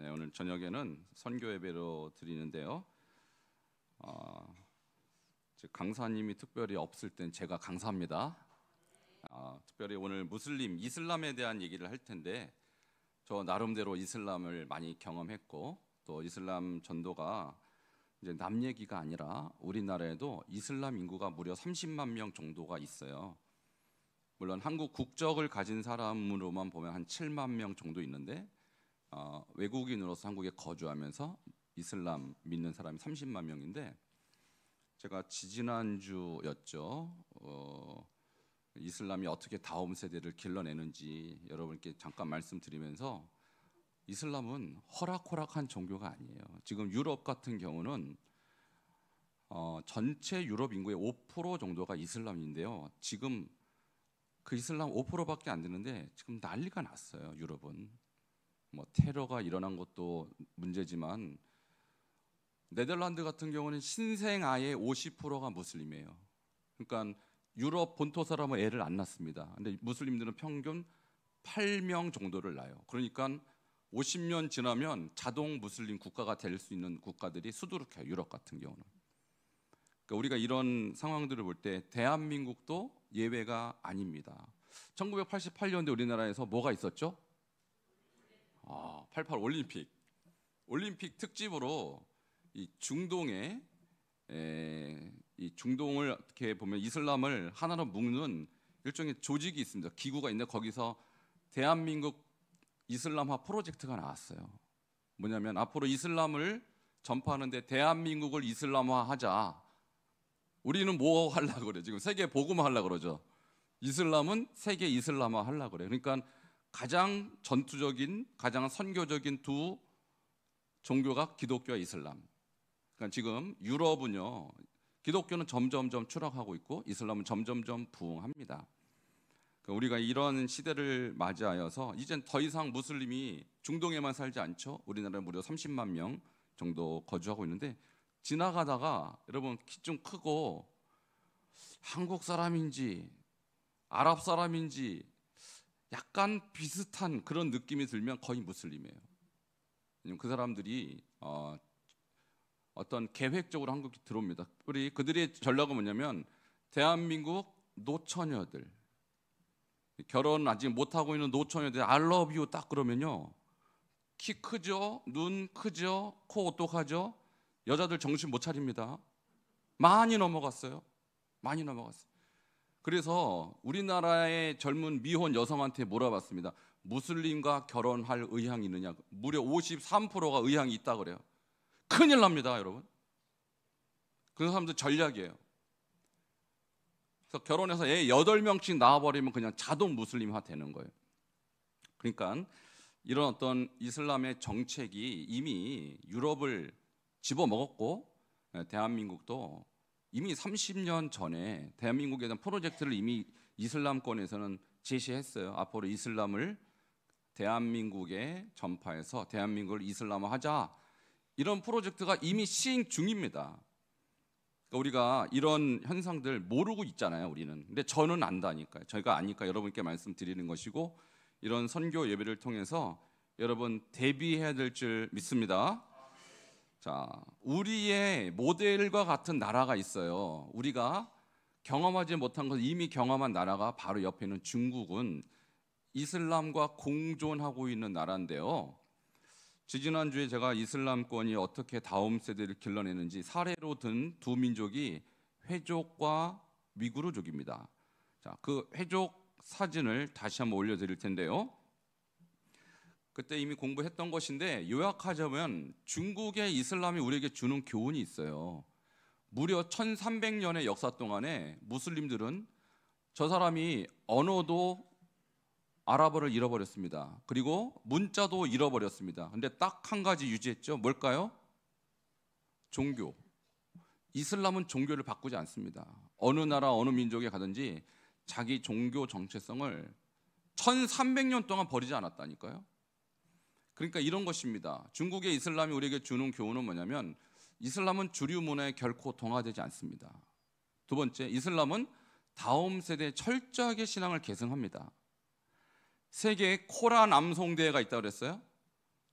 네, 오늘 저녁에는 선교 예배로 드리는데요. 강사님이 특별히 없을 땐 제가 강사입니다. 특별히 오늘 무슬림, 이슬람에 대한 얘기를 할 텐데, 저 나름대로 이슬람을 많이 경험했고, 또 이슬람 전도가 이제 남 얘기가 아니라 우리나라에도 이슬람 인구가 무려 30만 명 정도가 있어요. 물론 한국 국적을 가진 사람으로만 보면 한 7만 명 정도 있는데, 외국인으로서 한국에 거주하면서 이슬람 믿는 사람이 30만 명인데, 제가 지지난주였죠. 이슬람이 어떻게 다음 세대를 길러내는지 여러분께 잠깐 말씀드리면서, 이슬람은 호락호락한 종교가 아니에요. 지금 유럽 같은 경우는 전체 유럽 인구의 5% 정도가 이슬람인데요. 지금 그 이슬람 5%밖에 안 되는데 지금 난리가 났어요. 유럽은 뭐 테러가 일어난 것도 문제지만, 네덜란드 같은 경우는 신생 아이의 50%가 무슬림이에요. 그러니까 유럽 본토 사람은 애를 안 낳습니다. 근데 무슬림들은 평균 8명 정도를 낳아요. 그러니까 50년 지나면 자동 무슬림 국가가 될 수 있는 국가들이 수두룩해요. 유럽 같은 경우는. 그러니까 우리가 이런 상황들을 볼 때 대한민국도 예외가 아닙니다. 1988년도에 우리나라에서 뭐가 있었죠? 88 올림픽 특집으로 이 중동에 이 중동을 어떻게 보면 이슬람을 하나로 묶는 일종의 조직이 있습니다. 기구가 있는데 거기서 대한민국 이슬람화 프로젝트가 나왔어요. 뭐냐면 앞으로 이슬람을 전파하는데 대한민국을 이슬람화하자. 우리는 뭐 하려고 그래? 지금 세계 복음화 하려고 그러죠. 이슬람은 세계 이슬람화 하려고 그래. 그러니까 가장 전투적인, 가장 선교적인 두 종교가 기독교와 이슬람. 그러니까 지금 유럽은요, 기독교는 점점점 추락하고 있고 이슬람은 점점점 부흥합니다. 그러니까 우리가 이런 시대를 맞이하여서 이젠 더 이상 무슬림이 중동에만 살지 않죠. 우리나라에 무려 30만 명 정도 거주하고 있는데, 지나가다가 여러분 키 좀 크고 한국 사람인지 아랍 사람인지 약간 비슷한 그런 느낌이 들면 거의 무슬림이에요. 그 사람들이 어떤 계획적으로 한국에 들어옵니다. 그들의 전략은 뭐냐면, 대한민국 노처녀들, 결혼 아직 못하고 있는 노처녀들 I love you 딱 그러면요, 키 크죠, 눈 크죠, 코 오똑하죠, 여자들 정신 못 차립니다. 많이 넘어갔어요. 그래서 우리나라의 젊은 미혼 여성한테 물어봤습니다. 무슬림과 결혼할 의향이 있느냐? 무려 53%가 의향이 있다 그래요. 큰일 납니다, 여러분. 그 사람들 전략이에요. 그래서 결혼해서 애 8명씩 낳아버리면 그냥 자동 무슬림화 되는 거예요. 그러니까 이런 어떤 이슬람의 정책이 이미 유럽을 집어먹었고, 대한민국도 이미 30년 전에 대한민국에 대한 프로젝트를 이미 이슬람권에서는 제시했어요. 앞으로 이슬람을 대한민국에 전파해서 대한민국을 이슬람화하자. 이런 프로젝트가 이미 시행 중입니다. 그러니까 우리가 이런 현상들 모르고 있잖아요, 우리는. 근데 저는 안다니까요. 저희가 아니까 여러분께 말씀드리는 것이고, 이런 선교 예배를 통해서 여러분 대비해야 될 줄 믿습니다. 자, 우리의 모델과 같은 나라가 있어요. 우리가 경험하지 못한 것을 이미 경험한 나라가 바로 옆에 있는 중국은 이슬람과 공존하고 있는 나라인데요. 지지난주에 제가 이슬람권이 어떻게 다음 세대를 길러내는지 사례로 든 두 민족이 회족과 위구르족입니다. 자, 그 회족 사진을 다시 한번 올려드릴 텐데요. 그때 이미 공부했던 것인데, 요약하자면 중국의 이슬람이 우리에게 주는 교훈이 있어요. 무려 1300년의 역사 동안에 무슬림들은 저 사람이 언어도 아랍어를 잃어버렸습니다. 그리고 문자도 잃어버렸습니다. 근데 딱 한 가지 유지했죠. 뭘까요? 종교. 이슬람은 종교를 바꾸지 않습니다. 어느 나라 어느 민족에 가든지 자기 종교 정체성을 1300년 동안 버리지 않았다니까요. 그러니까 이런 것입니다. 중국의 이슬람이 우리에게 주는 교훈은 뭐냐면, 이슬람은 주류 문화에 결코 동화되지 않습니다. 두 번째, 이슬람은 다음 세대에 철저하게 신앙을 계승합니다. 세계에 코란 암송대회가 있다고 그랬어요.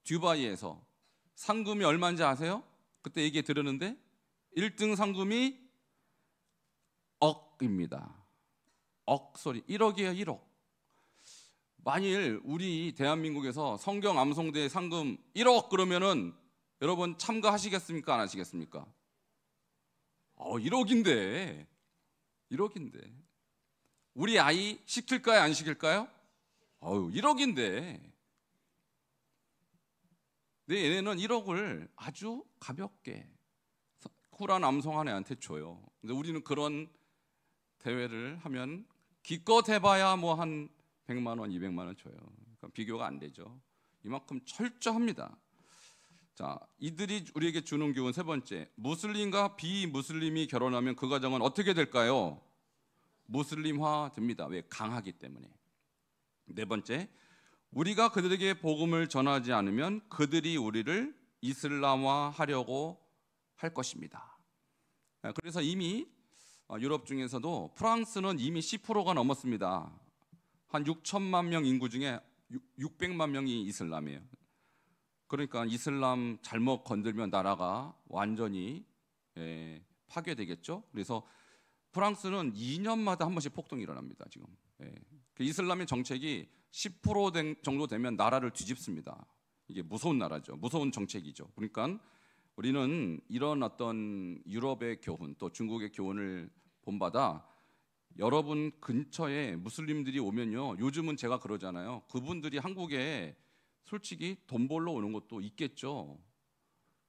듀바이에서 상금이 얼마인지 아세요? 그때 얘기 들었는데 1등 상금이 억입니다. 억 소리. 1억이에요, 1억. 만일 우리 대한민국에서 성경 암송대 상금 1억 그러면은 여러분 참가하시겠습니까? 안 하시겠습니까? 1억인데. 1억인데. 우리 아이 시킬까요? 안 시킬까요? 1억인데. 근데 얘네는 1억을 아주 가볍게 쿨한 암송 애한테 줘요. 근데 우리는 그런 대회를 하면 기껏 해봐야 뭐 한 100만 원, 200만 원 줘요. 그러니까 비교가 안 되죠. 이만큼 철저합니다. 자, 이들이 우리에게 주는 교훈 세 번째, 무슬림과 비무슬림이 결혼하면 그 가정은 어떻게 될까요? 무슬림화 됩니다. 왜? 강하기 때문에. 네 번째, 우리가 그들에게 복음을 전하지 않으면 그들이 우리를 이슬람화 하려고 할 것입니다. 그래서 이미 유럽 중에서도 프랑스는 이미 10%가 넘었습니다. 한 6천만 명 인구 중에 600만 명이 이슬람이에요. 그러니까 이슬람 잘못 건들면 나라가 완전히 파괴되겠죠. 그래서 프랑스는 2년마다 한 번씩 폭동이 일어납니다. 지금 이슬람의 정책이 10% 정도 되면 나라를 뒤집습니다. 이게 무서운 나라죠. 무서운 정책이죠. 그러니까 우리는 이런 어떤 유럽의 교훈 또 중국의 교훈을 본받아 여러분 근처에 무슬림들이 오면요, 요즘은 제가 그러잖아요. 그분들이 한국에 솔직히 돈 벌러 오는 것도 있겠죠.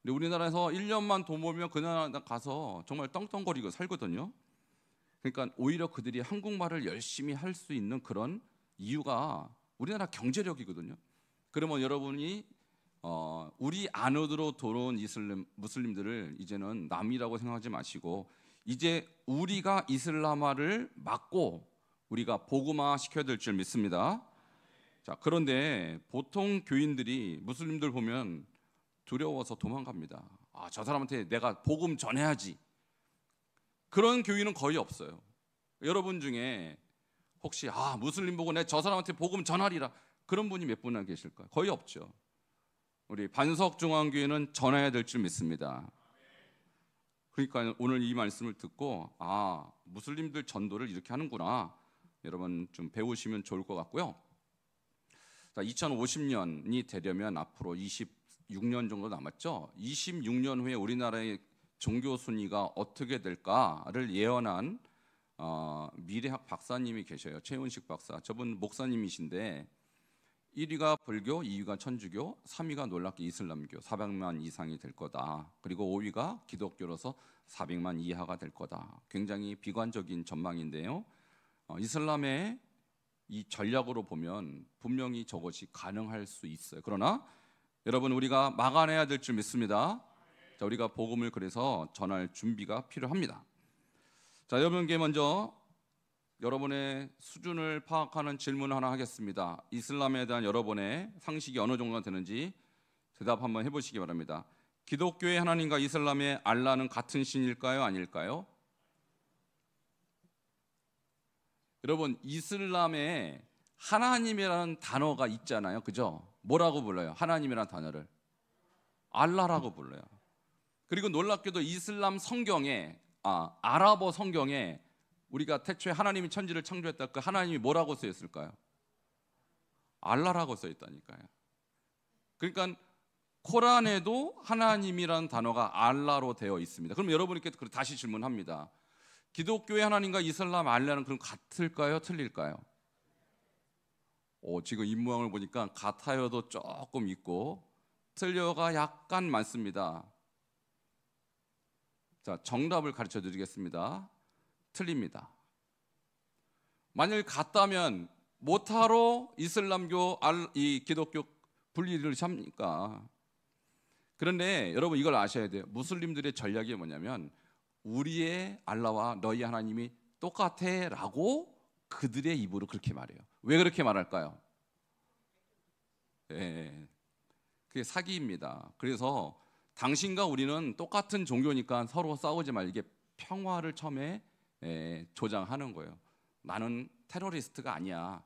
근데 우리나라에서 1년만 돈 벌면 그 나라 가서 정말 떵떵거리고 살거든요. 그러니까 오히려 그들이 한국말을 열심히 할 수 있는 그런 이유가 우리나라 경제력이거든요. 그러면 여러분이 우리 안으로 들어온 무슬림들을 이제는 남이라고 생각하지 마시고 이제 우리가 이슬람화를 막고 우리가 복음화 시켜야 될 줄 믿습니다. 자, 그런데 보통 교인들이 무슬림들 보면 두려워서 도망갑니다. 저 사람한테 내가 복음 전해야지. 그런 교인은 거의 없어요. 여러분 중에 혹시 무슬림 보고 내 저 사람한테 복음 전하리라 그런 분이 몇 분이나 계실까요? 거의 없죠. 우리 반석중앙교회는 전해야 될 줄 믿습니다. 그러니까 오늘 이 말씀을 듣고 무슬림들 전도를 이렇게 하는구나, 여러분 좀 배우시면 좋을 것 같고요. 자, 2050년이 되려면 앞으로 26년 정도 남았죠. 26년 후에 우리나라의 종교 순위가 어떻게 될까를 예언한 미래학 박사님이 계셔요. 최은식 박사. 저분 목사님이신데 1위가 불교, 2위가 천주교, 3위가 놀랍게 이슬람교 400만 이상이 될 거다. 그리고 5위가 기독교로서 400만 이하가 될 거다. 굉장히 비관적인 전망인데요. 이슬람의 이 전략으로 보면 분명히 저것이 가능할 수 있어요. 그러나 여러분 우리가 막아내야 될 줄 믿습니다. 자, 우리가 복음을 그래서 전할 준비가 필요합니다. 자, 여러분께 먼저 여러분의 수준을 파악하는 질문 하나 하겠습니다. 이슬람에 대한 여러분의 상식이 어느 정도가 되는지 대답 한번 해보시기 바랍니다. 기독교의 하나님과 이슬람의 알라는 같은 신일까요? 아닐까요? 여러분, 이슬람에 하나님이라는 단어가 있잖아요. 그죠? 뭐라고 불러요? 하나님이라는 단어를 알라라고 불러요. 그리고 놀랍게도 이슬람 성경에 아랍어 성경에 우리가 태초에 하나님이 천지를 창조했다, 그 하나님이 뭐라고 써 있을까요? 알라라고 써 있다니까요. 그러니까 코란에도 하나님이라는 단어가 알라로 되어 있습니다. 그럼 여러분께 다시 질문합니다. 기독교의 하나님과 이슬람 알라는 그럼 같을까요? 틀릴까요? 지금 입 모양을 보니까 같아요도 조금 있고 틀려가 약간 많습니다. 자, 정답을 가르쳐 드리겠습니다. 틀립니다. 만일 같다면 못하러 이슬람교, 이 기독교 분리를 합니까? 그런데 여러분 이걸 아셔야 돼요. 무슬림들의 전략이 뭐냐면 우리의 알라와 너희 하나님이 똑같아 라고 그들의 입으로 그렇게 말해요. 왜 그렇게 말할까요? 그게 사기입니다. 그래서 당신과 우리는 똑같은 종교니까 서로 싸우지 말, 이게 평화를 처음에 조장하는 거예요. 나는 테러리스트가 아니야.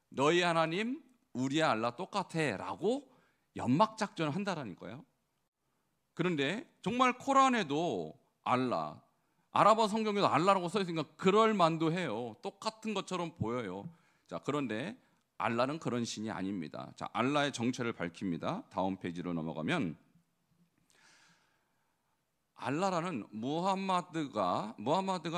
너희 하나님, 우리의 알라 똑같아 라고 연막 작전을 한다라니까요. 그런데 정말 코란에도 알라, 아랍어 성경에도 알라라고 써 있으니까 그럴 만도 해요. 똑같은 것처럼 보여요. 자, 그런데 알라는 그런 신이 아닙니다. 자, 알라의 정체를 밝힙니다. 다음 페이지로 넘어가면 알라라는 무함마드가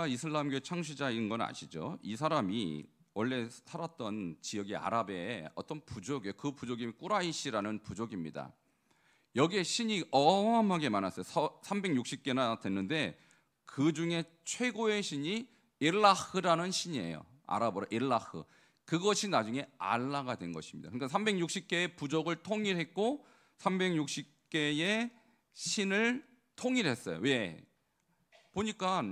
이슬람교의 창시자인 건 아시죠? 이 사람이 원래 살았던 지역이 아랍의 어떤 부족이에요. 그 부족이 꾸라이시라는 부족입니다. 여기에 신이 어마어마하게 많았어요. 360개나 됐는데 그 중에 최고의 신이 일라흐라는 신이에요. 아랍어로 일라흐. 그것이 나중에 알라가 된 것입니다. 그러니까 360개의 부족을 통일했고 360개의 신을 통일했어요. 왜? 보니까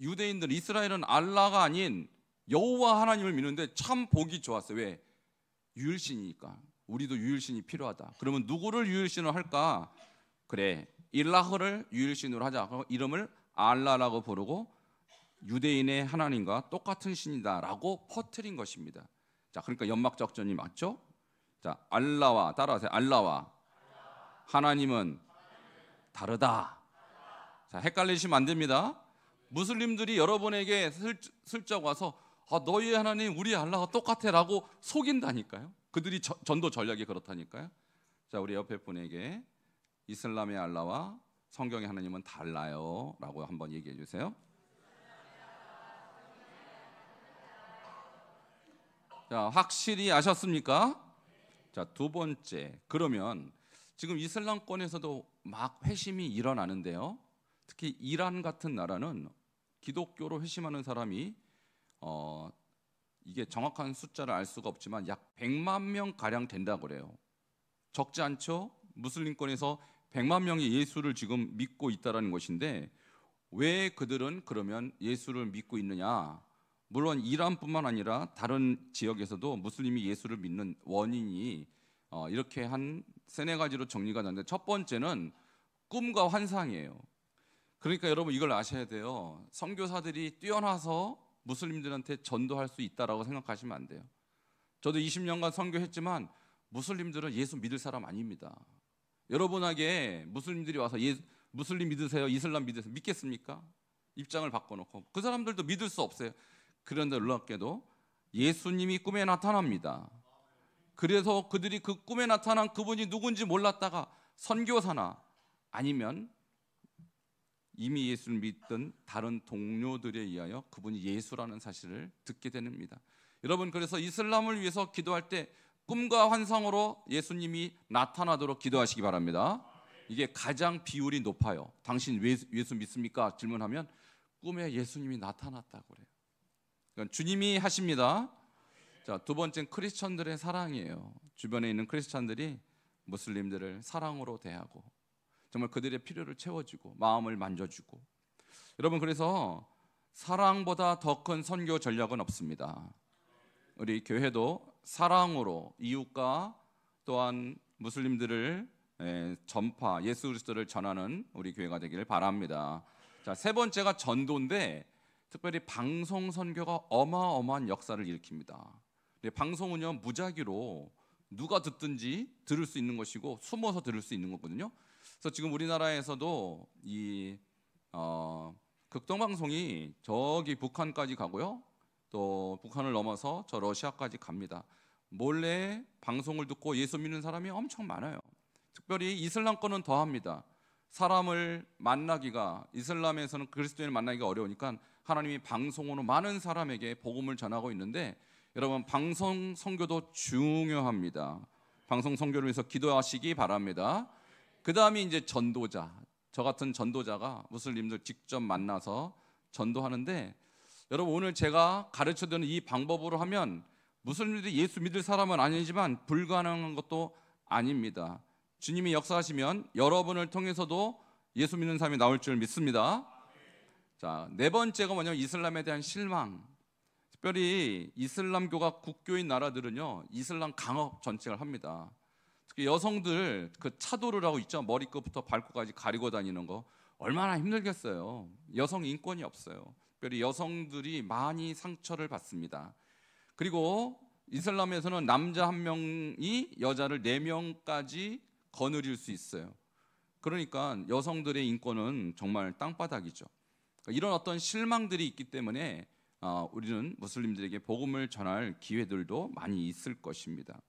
유대인들, 이스라엘은 알라가 아닌 여호와 하나님을 믿는데 참 보기 좋았어요. 왜? 유일신이니까. 우리도 유일신이 필요하다. 그러면 누구를 유일신으로 할까? 그래, 일라흐를 유일신으로 하자. 그럼 이름을 알라라고 부르고 유대인의 하나님과 똑같은 신이다라고 퍼뜨린 것입니다. 자, 그러니까 연막작전이 맞죠? 자, 알라와 따라하세요. 알라와 하나님은 다르다. 자, 헷갈리시면 안 됩니다. 무슬림들이 여러분에게 슬쩍 와서 너희의 하나님 우리 알라가 똑같아라고 속인다니까요. 그들이 전도 전략이 그렇다니까요. 자, 우리 옆에 분에게 이슬람의 알라와 성경의 하나님은 달라요 라고 한번 얘기해 주세요. 자, 확실히 아셨습니까? 자, 두 번째, 그러면 지금 이슬람권에서도 막 회심이 일어나는데요. 특히 이란 같은 나라는 기독교로 회심하는 사람이 이게 정확한 숫자를 알 수가 없지만 약 100만 명 가량 된다고 그래요. 적지 않죠? 무슬림권에서 100만 명이 예수를 지금 믿고 있다라는 것인데 왜 그들은 그러면 예수를 믿고 있느냐? 물론 이란뿐만 아니라 다른 지역에서도 무슬림이 예수를 믿는 원인이 이렇게 한 세네 가지로 정리가 되는데 첫 번째는 꿈과 환상이에요. 그러니까 여러분 이걸 아셔야 돼요. 선교사들이 뛰어나서 무슬림들한테 전도할 수 있다라고 생각하시면 안 돼요. 저도 20년간 선교했지만 무슬림들은 예수 믿을 사람 아닙니다. 여러분에게 무슬림들이 와서 무슬림 믿으세요, 이슬람 믿으세요, 믿겠습니까? 입장을 바꿔놓고 그 사람들도 믿을 수 없어요. 그런데 놀랍게도 예수님이 꿈에 나타납니다. 그래서 그들이 그 꿈에 나타난 그분이 누군지 몰랐다가 선교사나 아니면 이미 예수를 믿던 다른 동료들에 의하여 그분이 예수라는 사실을 듣게 됩니다. 여러분, 그래서 이슬람을 위해서 기도할 때 꿈과 환상으로 예수님이 나타나도록 기도하시기 바랍니다. 이게 가장 비율이 높아요. 당신 예수 믿습니까? 질문하면 꿈에 예수님이 나타났다고 그래요. 그러니까 주님이 하십니다. 자, 두 번째는 크리스천들의 사랑이에요. 주변에 있는 크리스천들이 무슬림들을 사랑으로 대하고 정말 그들의 필요를 채워주고 마음을 만져주고. 여러분, 그래서 사랑보다 더 큰 선교 전략은 없습니다. 우리 교회도 사랑으로 이웃과 또한 무슬림들을 전파, 예수 그리스도를 전하는 우리 교회가 되기를 바랍니다. 자, 세 번째가 전도인데 특별히 방송 선교가 어마어마한 역사를 일으킵니다. 방송은요, 무작위로 누가 듣든지 들을 수 있는 것이고 숨어서 들을 수 있는 거거든요. 그래서 지금 우리나라에서도 이 극동방송이 저기 북한까지 가고요, 또 북한을 넘어서 저 러시아까지 갑니다. 몰래 방송을 듣고 예수 믿는 사람이 엄청 많아요. 특별히 이슬람권은 더합니다. 사람을 만나기가, 이슬람에서는 그리스도인을 만나기가 어려우니까 하나님이 방송으로 많은 사람에게 복음을 전하고 있는데, 여러분, 방송 선교도 중요합니다. 방송 선교를 위해서 기도하시기 바랍니다. 그 다음이 이제 전도자. 저 같은 전도자가 무슬림들 직접 만나서 전도하는데, 여러분, 오늘 제가 가르쳐드리는 이 방법으로 하면 무슬림들이 예수 믿을 사람은 아니지만 불가능한 것도 아닙니다. 주님이 역사하시면 여러분을 통해서도 예수 믿는 사람이 나올 줄 믿습니다. 자, 네 번째가 뭐냐면 이슬람에 대한 실망. 특별히 이슬람교가 국교인 나라들은요, 이슬람 강압 정책을 합니다. 특히 여성들 그 차도를 하고 있죠. 머리끝부터 발끝까지 가리고 다니는 거 얼마나 힘들겠어요. 여성 인권이 없어요. 특별히 여성들이 많이 상처를 받습니다. 그리고 이슬람에서는 남자 한 명이 여자를 4명까지 거느릴 수 있어요. 그러니까 여성들의 인권은 정말 땅바닥이죠. 그러니까 이런 어떤 실망들이 있기 때문에 우리는 무슬림들에게 복음을 전할 기회들도 많이 있을 것입니다.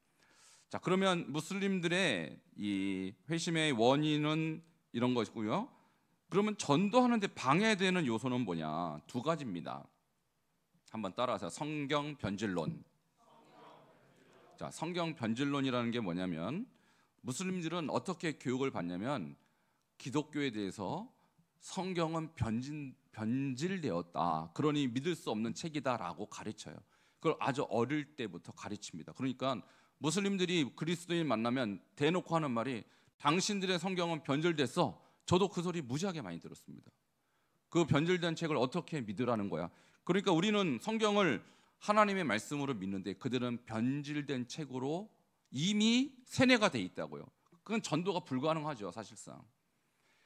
자, 그러면 무슬림들의 이 회심의 원인은 이런 것이고요. 그러면 전도하는데 방해되는 요소는 뭐냐? 두 가지입니다. 한번 따라서 성경 변질론. 자, 성경 변질론이라는 게 뭐냐면 무슬림들은 어떻게 교육을 받냐면 기독교에 대해서 성경은 변질되었다. 그러니 믿을 수 없는 책이다라고 가르쳐요. 그걸 아주 어릴 때부터 가르칩니다. 그러니까 무슬림들이 그리스도인 만나면 대놓고 하는 말이 당신들의 성경은 변질됐어. 저도 그 소리 무지하게 많이 들었습니다. 그 변질된 책을 어떻게 믿으라는 거야. 그러니까 우리는 성경을 하나님의 말씀으로 믿는데 그들은 변질된 책으로 이미 세뇌가 돼 있다고요. 그건 전도가 불가능하죠, 사실상.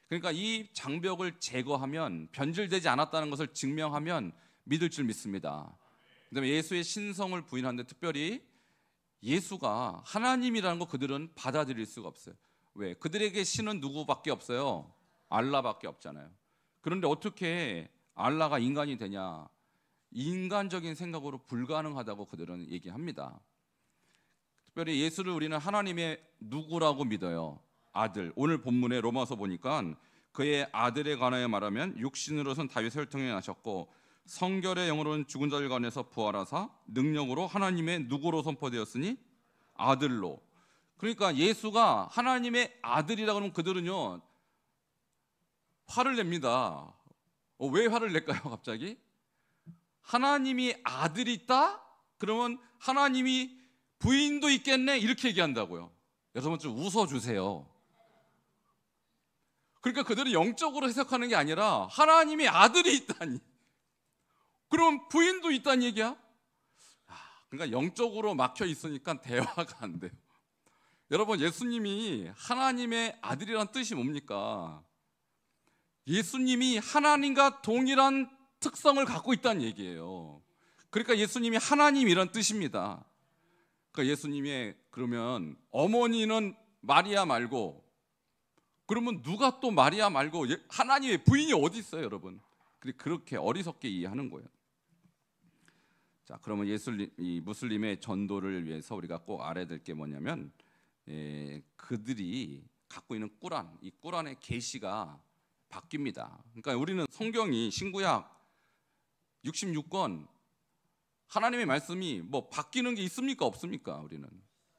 그러니까 이 장벽을 제거하면, 변질되지 않았다는 것을 증명하면 믿을 줄 믿습니다. 그다음에 예수의 신성을 부인하는데 특별히 예수가 하나님이라는 거 그들은 받아들일 수가 없어요. 왜? 그들에게 신은 누구밖에 없어요? 알라밖에 없잖아요. 그런데 어떻게 알라가 인간이 되냐? 인간적인 생각으로 불가능하다고 그들은 얘기합니다. 특별히 예수를 우리는 하나님의 누구라고 믿어요? 아들. 오늘 본문에 로마서 보니까 그의 아들에 관하여 말하면 육신으로선 다윗의 혈통에 나셨고 성결의 영으로는 죽은 자들 가운데서 부활하사 능력으로 하나님의 누구로 선포되었으니 아들로. 그러니까 예수가 하나님의 아들이라고 하면 그들은요 화를 냅니다. 왜 화를 낼까요 갑자기? 하나님이 아들이 있다? 그러면 하나님이 부인도 있겠네? 이렇게 얘기한다고요. 여러분 좀 웃어주세요. 그러니까 그들은 영적으로 해석하는 게 아니라 하나님이 아들이 있다니. 그럼 부인도 있다는 얘기야? 그러니까 영적으로 막혀 있으니까 대화가 안 돼요. 여러분 예수님이 하나님의 아들이란 뜻이 뭡니까? 예수님이 하나님과 동일한 특성을 갖고 있다는 얘기예요. 그러니까 예수님이 하나님이란 뜻입니다. 그러니까 예수님의 그러면 어머니는 마리아 말고 그러면 누가 또 마리아 말고 하나님의 부인이 어디 있어요, 여러분? 그렇게 어리석게 이해하는 거예요. 자, 그러면 이 무슬림의 전도를 위해서 우리가 꼭 알아야 될 게 뭐냐면 그들이 갖고 있는 꾸란, 이 꾸란의 계시가 바뀝니다. 그러니까 우리는 성경이 신구약 66권 하나님의 말씀이 뭐 바뀌는 게 있습니까 없습니까?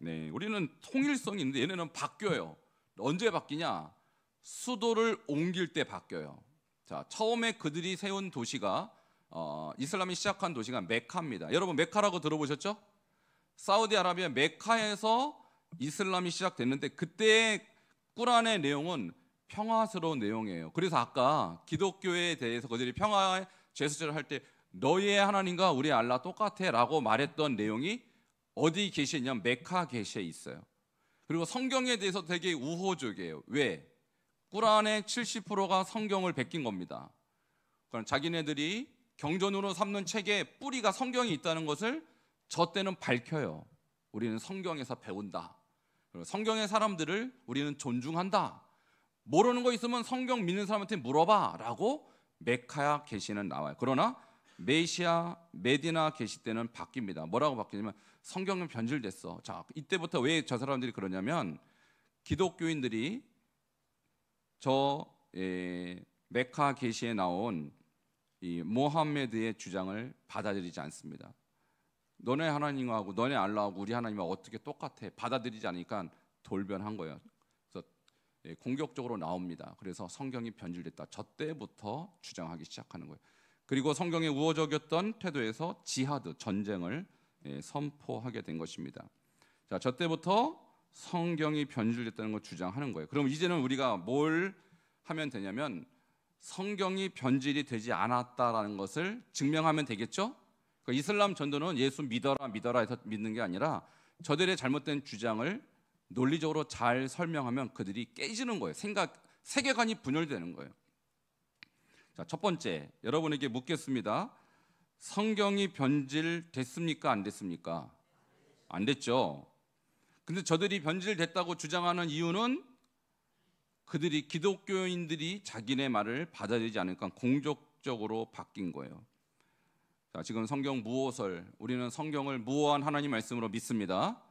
우리는 통일성이 있는데 얘네는 바뀌어요. 언제 바뀌냐? 수도를 옮길 때 바뀌어요. 자, 처음에 그들이 세운 도시가 이슬람이 시작한 도시가 메카입니다. 여러분 메카라고 들어보셨죠? 사우디아라비아 메카에서 이슬람이 시작됐는데 그때의 꾸란의 내용은 평화스러운 내용이에요. 그래서 아까 기독교에 대해서 그들이 평화의 제스처를 할 때 너희의 하나님과 우리 알라 똑같아 라고 말했던 내용이 어디 계시에 있냐면 메카 계시에 있어요. 그리고 성경에 대해서 되게 우호적이에요. 왜? 꾸란의 70%가 성경을 베낀 겁니다. 그럼 자기네들이 경전으로 삼는 책에 뿌리가 성경이 있다는 것을 저 때는 밝혀요. 우리는 성경에서 배운다. 그리고 성경의 사람들을 우리는 존중한다. 모르는 거 있으면 성경 믿는 사람한테 물어봐 라고 메카야 계시는 나와요. 그러나 메디나 계시 때는 바뀝니다. 뭐라고 바뀌냐면 성경은 변질됐어. 자, 이때부터 왜 저 사람들이 그러냐면 기독교인들이 메카 계시에 나온 이 모함메드의 주장을 받아들이지 않습니다. 너네 하나님하고 너네 알라하고 우리 하나님하고 어떻게 똑같아? 받아들이지 않으니까 돌변한 거예요. 그래서 공격적으로 나옵니다. 그래서 성경이 변질됐다. 저 때부터 주장하기 시작하는 거예요. 그리고 성경의 우호적이었던 태도에서 지하드, 전쟁을 선포하게 된 것입니다. 자, 저 때부터 성경이 변질됐다는 걸 주장하는 거예요. 그럼 이제는 우리가 뭘 하면 되냐면 성경이 변질이 되지 않았다라는 것을 증명하면 되겠죠? 그러니까 이슬람 전도는 예수 믿어라 해서 믿는 게 아니라 저들의 잘못된 주장을 논리적으로 잘 설명하면 그들이 깨지는 거예요. 세계관이 분열되는 거예요. 자, 첫 번째, 여러분에게 묻겠습니다. 성경이 변질됐습니까? 안 됐습니까? 안 됐죠. 근데 저들이 변질됐다고 주장하는 이유는 그들이 기독교인들이 자기네 말을 받아들이지 않으니까 공적적으로 바뀐 거예요. 자, 지금 성경 무호설, 우리는 성경을 무호한 하나님 말씀으로 믿습니다.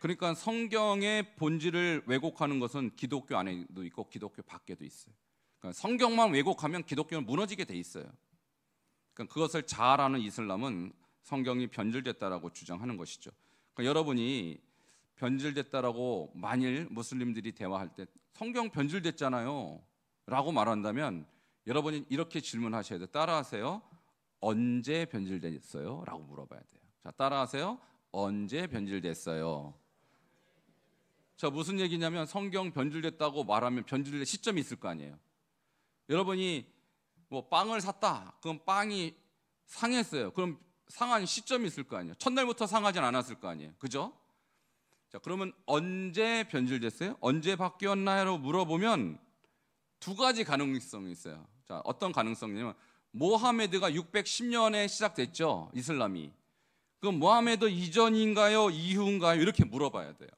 그러니까 성경의 본질을 왜곡하는 것은 기독교 안에도 있고 기독교 밖에도 있어요. 그러니까 성경만 왜곡하면 기독교는 무너지게 돼 있어요. 그러니까 그것을 잘 아는 이슬람은 성경이 변질됐다라고 주장하는 것이죠. 그러니까 여러분이 변질됐다라고 만일 무슬림들이 대화할 때 성경 변질됐잖아요 라고 말한다면 여러분이 이렇게 질문하셔야 돼요. 따라하세요. 언제 변질됐어요? 라고 물어봐야 돼요. 자, 따라하세요. 언제 변질됐어요? 자, 무슨 얘기냐면 성경 변질됐다고 말하면 변질될 시점이 있을 거 아니에요. 여러분이 뭐 빵을 샀다. 그럼 빵이 상했어요. 그럼 상한 시점이 있을 거 아니에요. 첫날부터 상하진 않았을 거 아니에요. 그죠? 자, 그러면 언제 변질됐어요? 언제 바뀌었나요? 물어보면 두 가지 가능성이 있어요. 자, 어떤 가능성이냐면 모하메드가 610년에 시작됐죠. 이슬람이. 그럼 모하메드 이전인가요? 이후인가요? 이렇게 물어봐야 돼요.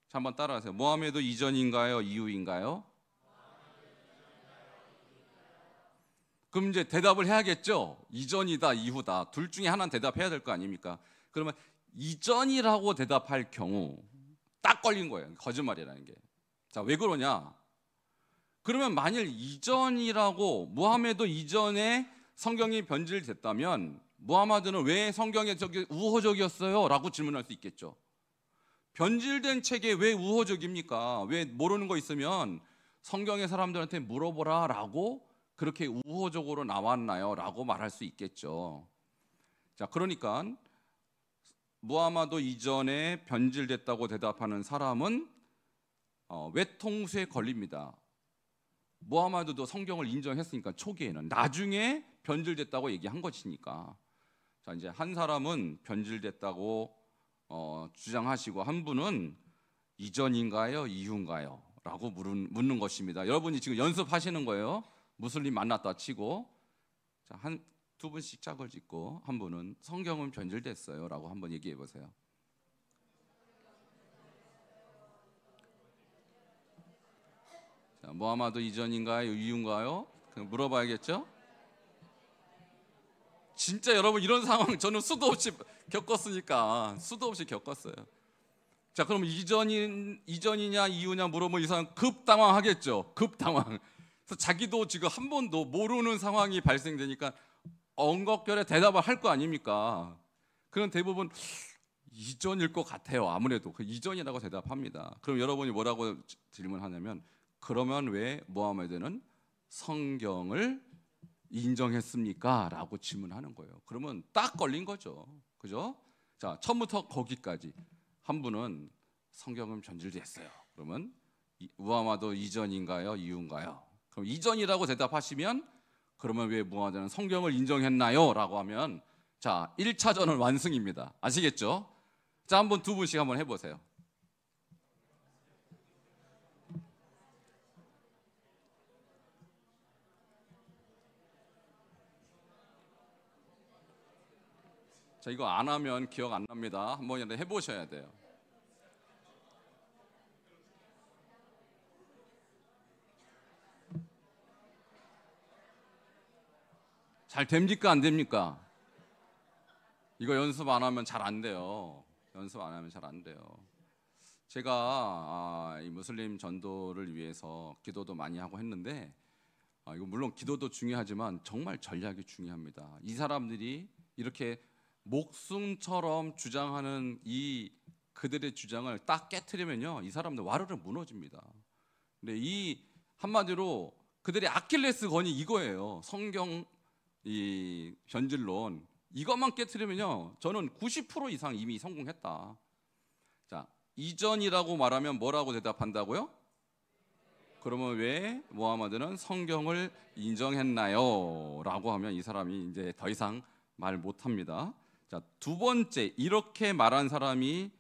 자, 한번 따라하세요. 모하메드 이전인가요? 이후인가요? 그럼 이제 대답을 해야겠죠. 이전이다, 이후다. 둘 중에 하나는 대답해야 될 거 아닙니까? 그러면 이전이라고 대답할 경우 딱 걸린 거예요. 거짓말이라는 게. 자, 왜 그러냐? 그러면 만일 이전이라고 무하메드 이전에 성경이 변질됐다면 무하마드는 왜 성경에 저기 우호적이었어요? 라고 질문할 수 있겠죠. 변질된 책에 왜 우호적입니까? 왜 모르는 거 있으면 성경의 사람들한테 물어보라 라고 그렇게 우호적으로 나왔나요? 라고 말할 수 있겠죠. 자, 그러니까 무하마드 이전에 변질됐다고 대답하는 사람은 외통수에 걸립니다. 무하마드도 성경을 인정했으니까 초기에는. 나중에 변질됐다고 얘기한 것이니까. 자, 이제 한 사람은 변질됐다고 주장하시고 한 분은 이전인가요? 이후인가요? 라고 묻는 것입니다. 여러분이 지금 연습하시는 거예요. 무슬림 만났다 치고. 자, 두 분씩 짝을 짓고 한 분은 성경은 변질됐어요 라고 한번 얘기해 보세요. 자, 무하마드 이전인가요? 이후인가요? 물어봐야겠죠? 진짜 여러분 이런 상황 저는 수도 없이 겪었으니까 수도 없이 겪었어요. 자, 그럼 이전이냐 이후냐 물어보면 이 사람 급당황하겠죠. 급당황. 그래서 자기도 지금 한 번도 모르는 상황이 발생되니까 엉겁결에 대답을 할 거 아닙니까? 그런 대부분 이전일 것 같아요. 아무래도 그 이전이라고 대답합니다. 그럼 여러분이 뭐라고 질문하냐면 그러면 왜 무하메드는 성경을 인정했습니까? 라고 질문하는 거예요. 그러면 딱 걸린 거죠. 그죠? 자, 처음부터 거기까지 한 분은 성경은 변질됐어요. 그러면 무하마드 이전인가요? 이후인가요? 그럼 이전이라고 대답하시면 그러면 왜 무하마드는 성경을 인정했나요? 라고 하면 자, 1차전은 완승입니다. 아시겠죠? 자, 한번 두 분씩 한번 해보세요. 자, 이거 안 하면 기억 안 납니다. 한번 해보셔야 돼요. 잘 됩니까? 안 됩니까? 이거 연습 안 하면 잘 안 돼요. 연습 안 하면 잘 안 돼요. 제가 이 무슬림 전도를 위해서 기도도 많이 하고 했는데 이거 물론 기도도 중요하지만 정말 전략이 중요합니다. 이 사람들이 이렇게 목숨처럼 주장하는 이 그들의 주장을 딱 깨트리면요, 이 사람들 와르르 무너집니다. 근데 이 한마디로 그들의 아킬레스건이 이거예요. 성경 이 변질론 이것만 깨트리면요, 저는 90% 이상 이미 성공했다. 자, 이전이라고 말하면 뭐라고 대답한다고요? 그러면 왜 무하마드는 성경을 인정했나요? 라고 하면 이 사람이 이제 더 이상 말 못합니다. 자, 두 번째, 이렇게 말한 사람이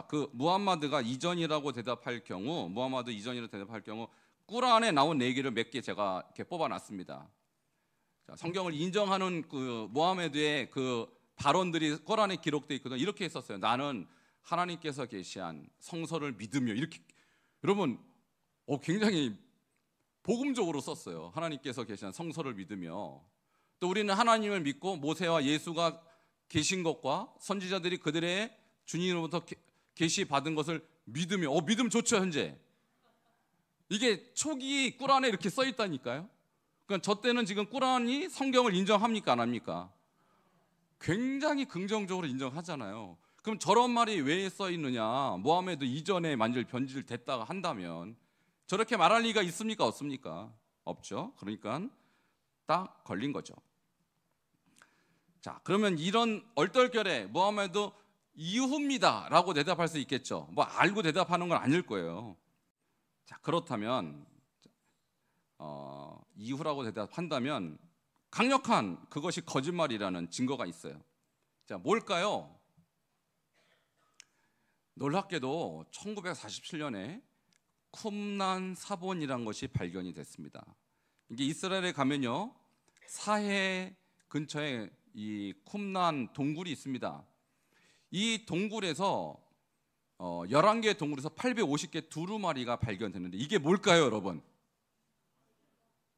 그 무하마드가 이전이라고 대답할 경우, 무하마드 이전이라고 대답할 경우 꾸란에 나온 얘기를 몇 개 제가 이렇게 뽑아놨습니다. 자, 성경을 인정하는 그 무하마드의 그 발언들이 꾸란에 기록되어 있거든요. 이렇게 했었어요. 나는 하나님께서 계시한 성서를 믿으며, 이렇게. 여러분, 굉장히 복음적으로 썼어요. 하나님께서 계시한 성서를 믿으며. 또 우리는 하나님을 믿고 모세와 예수가 계신 것과 선지자들이 그들의 주님으로부터 계시 받은 것을 믿으며. 믿음 좋죠, 현재. 이게 초기 꾸란에 이렇게 써 있다니까요. 그러니까 저 때는 지금 꾸란이 성경을 인정합니까, 안 합니까? 굉장히 긍정적으로 인정하잖아요. 그럼 저런 말이 왜 써 있느냐? 모하메드 이전에 만일 변질됐다가 한다면 저렇게 말할 리가 있습니까, 없습니까? 없죠. 그러니까 딱 걸린 거죠. 자, 그러면 이런 얼떨결에 모하메드 이후입니다 라고 대답할 수 있겠죠. 뭐 알고 대답하는 건 아닐 거예요. 자, 그렇다면 이후라고 대답한다면 강력한 그것이 거짓말이라는 증거가 있어요. 자, 뭘까요? 놀랍게도 1947년에 쿰난 사본이라는 것이 발견이 됐습니다. 이게 이스라엘에 가면요, 사해 근처에 이 쿰난 동굴이 있습니다. 이 동굴에서 11개의 동굴에서 850개 두루마리가 발견됐는데 이게 뭘까요, 여러분?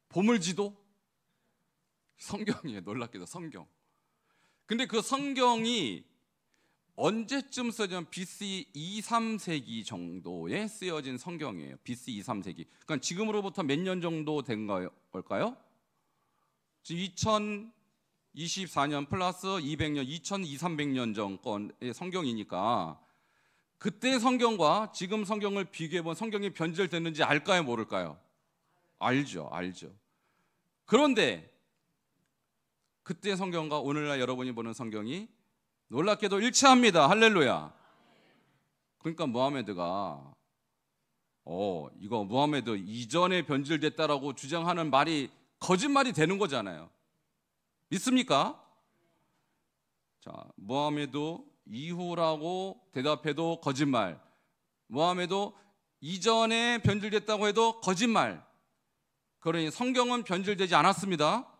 보물지도? 성경이에요. 놀랍게도 성경. 근데 그 성경이 언제쯤 쓰여진 BC 2, 3세기 정도에 쓰여진 성경이에요. BC 2, 3세기. 그러니까 지금으로부터 몇 년 정도 된 걸까요? 지금 2024년 플러스 200년, 2200~300년 전권의 성경이니까 그때 성경과 지금 성경을 비교해본 성경이 변질됐는지 알까요, 모를까요? 알죠. 그런데 그때 성경과 오늘날 여러분이 보는 성경이 놀랍게도 일치합니다. 할렐루야. 그러니까 무하메드가 이거 무하메드 이전에 변질됐다라고 주장하는 말이 거짓말이 되는 거잖아요. 믿습니까? 자, 무하메드 이후라고 대답해도 거짓말, 무하메드 이전에 변질됐다고 해도 거짓말. 그러니 성경은 변질되지 않았습니다.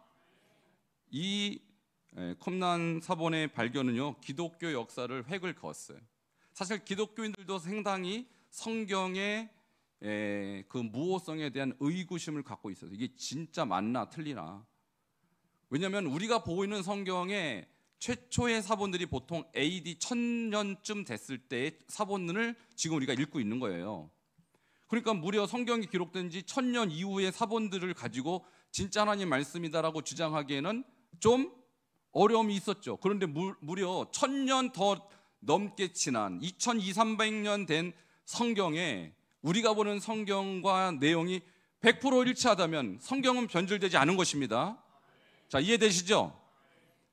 이 쿰난 사본의 발견은요, 기독교 역사를 획을 그었어요. 사실 기독교인들도 상당히 성경의 그 무호성에 대한 의구심을 갖고 있어요. 이게 진짜 맞나 틀리나. 왜냐하면 우리가 보고 있는 성경의 최초의 사본들이 보통 AD 1000년쯤 됐을 때의 사본을 지금 우리가 읽고 있는 거예요. 그러니까 무려 성경이 기록된 지 1000년 이후의 사본들을 가지고 진짜 하나님 말씀이다라고 주장하기에는 좀 어려움이 있었죠. 그런데 무려 1000년 더 넘게 지난 2200~300년 된 성경에 우리가 보는 성경과 내용이 100% 일치하다면 성경은 변질되지 않은 것입니다. 자, 이해되시죠?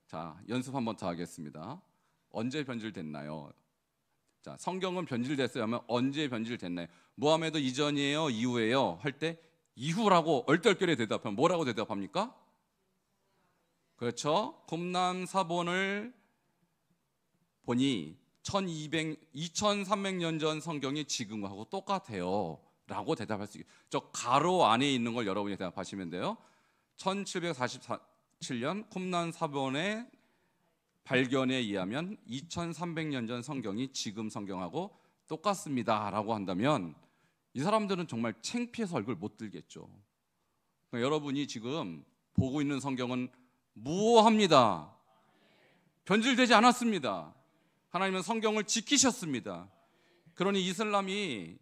자, 연습 한번 더 하겠습니다. 언제 변질됐나요? 자, 성경은 변질됐어요 하면 언제 변질됐나요? 무하메드 이전이에요, 이후예요? 할 때 이후라고 얼떨결에 대답하면 뭐라고 대답합니까? 그렇죠. 쿰난 사본을 보니 2300년 전 성경이 지금하고 똑같아요 라고 대답할 수 있어요. 저 가로 안에 있는 걸 여러분이 대답하시면 돼요. 1747년 쿰난 사본의 발견에 의하면 2300년 전 성경이 지금 성경하고 똑같습니다 라고 한다면 이 사람들은 정말 창피해서 얼굴 못 들겠죠. 그러니까 여러분이 지금 보고 있는 성경은 무호합니다. 변질되지 않았습니다. 하나님은 성경을 지키셨습니다. 그러니 이슬람이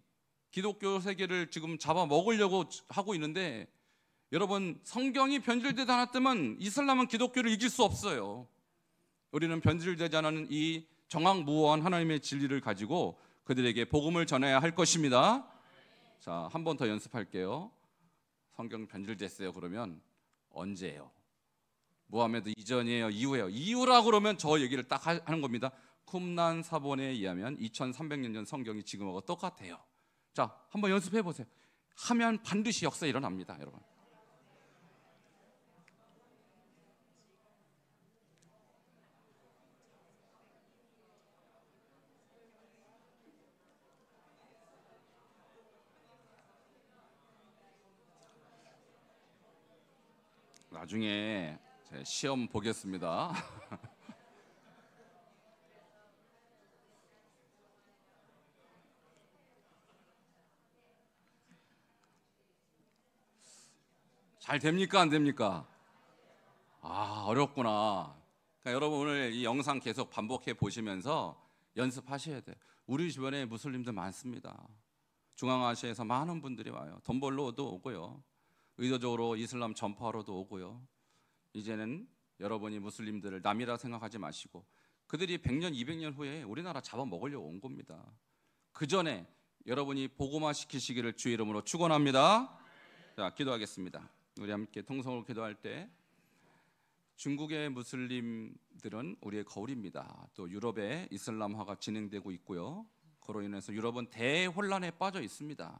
기독교 세계를 지금 잡아먹으려고 하고 있는데 여러분, 성경이 변질되지 않았다면 이슬람은 기독교를 이길 수 없어요. 우리는 변질되지 않은 이 정확무호한 하나님의 진리를 가지고 그들에게 복음을 전해야 할 것입니다. 자, 한 번 더 연습할게요. 성경 변질됐어요 그러면 언제예요? 무하메드 이전이에요, 이후예요? 이후라고 그러면 저 얘기를 딱 하는 겁니다. 쿰난 사본에 의하면 2300년 전 성경이 지금하고 똑같아요. 자, 한번 연습해 보세요. 하면 반드시 역사 일어납니다, 여러분. 나중에 시험 보겠습니다. 잘 됩니까? 안 됩니까? 아, 어렵구나. 그러니까 여러분 오늘 이 영상 계속 반복해 보시면서 연습하셔야 돼요. 우리 주변에 무슬림들 많습니다. 중앙아시아에서 많은 분들이 와요. 돈 벌러도 오고요. 의도적으로 이슬람 전파하러도 오고요. 이제는 여러분이 무슬림들을 남이라 생각하지 마시고 그들이 100년, 200년 후에 우리나라 잡아먹으려고 온 겁니다. 그 전에 여러분이 복음화 시키시기를 주의 이름으로 축원합니다. 자, 기도하겠습니다. 우리 함께 통성으로 기도할 때 중국의 무슬림들은 우리의 거울입니다. 또 유럽의 이슬람화가 진행되고 있고요. 그로 인해서 유럽은 대혼란에 빠져 있습니다.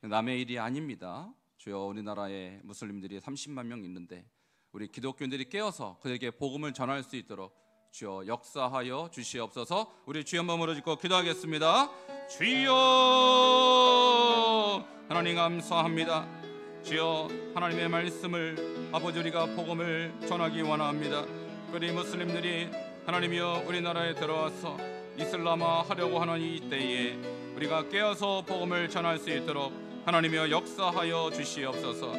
남의 일이 아닙니다. 주여, 우리나라에 무슬림들이 30만 명 있는데 우리 기독교인들이 깨어서 그들에게 복음을 전할 수 있도록 주여 역사하여 주시옵소서. 우리 주여 몸으로 짓고 기도하겠습니다. 주여, 하나님 감사합니다. 주여, 하나님의 말씀을 아버지 우리가 복음을 전하기 원합니다. 우리 무슬림들이 하나님이여 우리나라에 들어와서 이슬람화 하려고 하는 이 때에 우리가 깨어서 복음을 전할 수 있도록 하나님이여 역사하여 주시옵소서.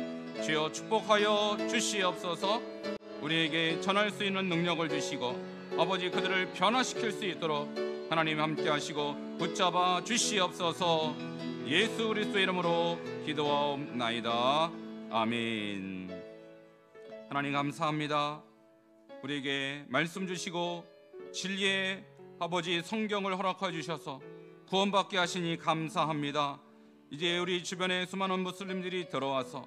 주여 축복하여 주시옵소서. 우리에게 전할 수 있는 능력을 주시고 아버지 그들을 변화시킬 수 있도록 하나님 함께 하시고 붙잡아 주시옵소서. 예수 그리스도의 이름으로 기도하옵나이다. 아멘. 하나님 감사합니다. 우리에게 말씀 주시고 진리의 아버지 성경을 허락하여 주셔서 구원받게 하시니 감사합니다. 이제 우리 주변에 수많은 무슬림들이 들어와서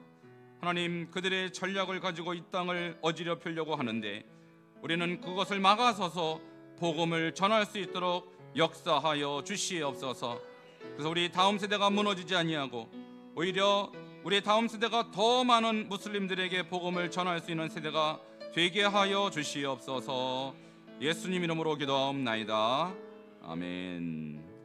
하나님 그들의 전략을 가지고 이 땅을 어지럽히려고 하는데 우리는 그것을 막아서서 복음을 전할 수 있도록 역사하여 주시옵소서. 그래서 우리 다음 세대가 무너지지 아니하고 오히려 우리 다음 세대가 더 많은 무슬림들에게 복음을 전할 수 있는 세대가 되게 하여 주시옵소서. 예수님 이름으로 기도하옵나이다. 아멘.